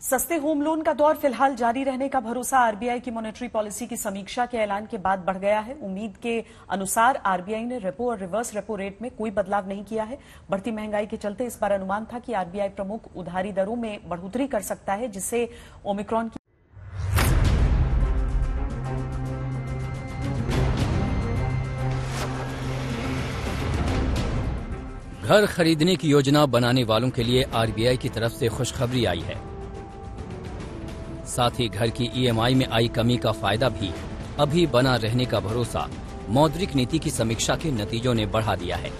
सस्ते home loan का दौर फिलहाल जारी रहने का भरोसा आरबीआई की मॉनेटरी पॉलिसी की समीक्षा के ऐलान के बाद बढ़ गया है। उम्मीद के अनुसार आरबीआई ने रेपो और रिवर्स रेपो रेट में कोई बदलाव नहीं किया है। बढ़ती महंगाई के चलते इस बार अनुमान था कि आरबीआई प्रमुख उधारी दरों में बढ़ोतरी कर सकता है, जिससे ओमिक्रॉन की घर खरीदने की योजना बनाने वालों के लिए आरबीआई की तरफ से खुशखबरी आई है। साथ ही घर की ईएमआई में आई कमी का फायदा भी अभी बना रहने का भरोसा मौद्रिक नीति की समीक्षा के नतीजों ने बढ़ा दिया है।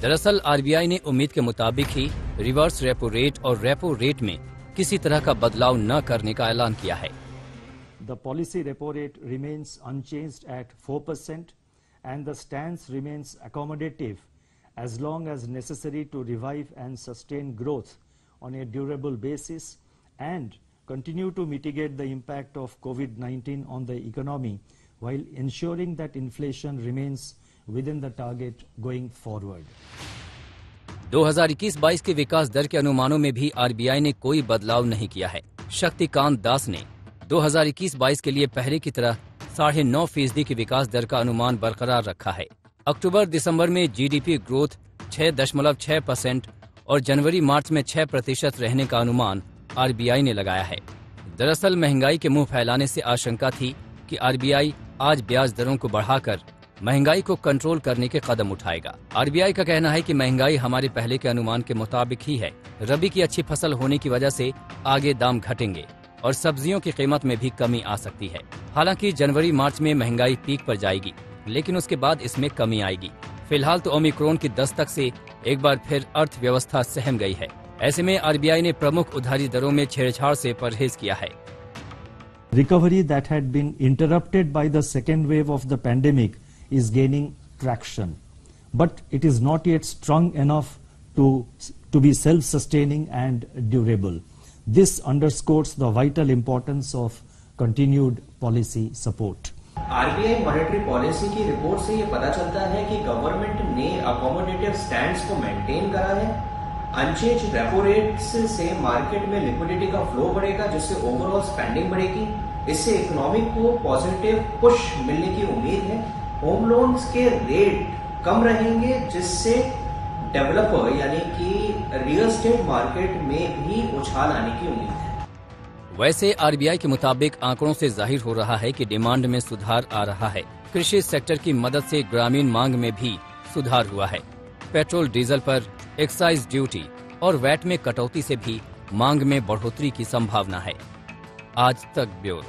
दरअसल आरबीआई ने उम्मीद के मुताबिक ही रिवर्स रेपो रेट और रेपो रेट में किसी तरह का बदलाव न करने का ऐलान किया है। The policy repo rate remains unchanged at 4% and the stance remains accommodative as long as necessary to revive and sustain growth on a durable basis and continue to mitigate the impact of COVID-19 on the economy while ensuring that inflation remains within the target going forward. 2021-22 के विकास दर के अनुमानों में भी RBI ने कोई बदलाव नहीं किया है। शक्तिकांत दास ने 2021-22 के लिए पहले की तरह 9.5% की विकास दर का अनुमान बरकरार रखा है। अक्टूबर दिसंबर में जीडीपी ग्रोथ 6.6% और जनवरी मार्च में 6% रहने का अनुमान आरबीआई ने लगाया है। दरअसल महंगाई के मुंह फैलाने से आशंका थी कि आरबीआई आज ब्याज दरों को बढ़ाकर महंगाई को कंट्रोल करने के कदम उठाएगा। आरबीआई का कहना है कि महंगाई हमारे पहले के अनुमान के मुताबिक ही है। रबी की अच्छी फसल होने की वजह से आगे दाम घटेंगे और सब्जियों की कीमत में भी कमी आ सकती है। हालांकि जनवरी मार्च में महंगाई पीक पर जाएगी, लेकिन उसके बाद इसमें कमी आएगी। फिलहाल तो ओमिक्रॉन की दस्तक से एक बार फिर अर्थव्यवस्था सहम गई है। ऐसे में आरबीआई ने प्रमुख उधारी दरों में छेड़छाड़ से परहेज किया है। Recovery that had been interrupted by the second wave of the pandemic is gaining traction, but it is not yet strong enough to be self-sustaining and durable. This underscores the vital importance of continued policy support. RBI monetary policy की report से ये पता चलता है कि government ने accommodative stands को maintain करा है। अनचेंज रेपो रेट से मार्केट में लिक्विडिटी का फ्लो बढ़ेगा, जिससे ओवरऑल स्पेंडिंग बढ़ेगी। इससे इकोनॉमी को पॉजिटिव पुश मिलने की उम्मीद है। होम लोन्स के रेट कम रहेंगे, जिससे डेवलपर यानी कि रियल एस्टेट मार्केट में भी उछाल आने की उम्मीद है। वैसे आरबीआई के मुताबिक आंकड़ों से जाहिर हो रहा है कि डिमांड में सुधार आ रहा है। कृषि सेक्टर की मदद से ग्रामीण मांग में भी सुधार हुआ है। पेट्रोल डीजल पर एक्साइज ड्यूटी और वैट में कटौती से भी मांग में बढ़ोतरी की संभावना है। आज तक ब्यूरो।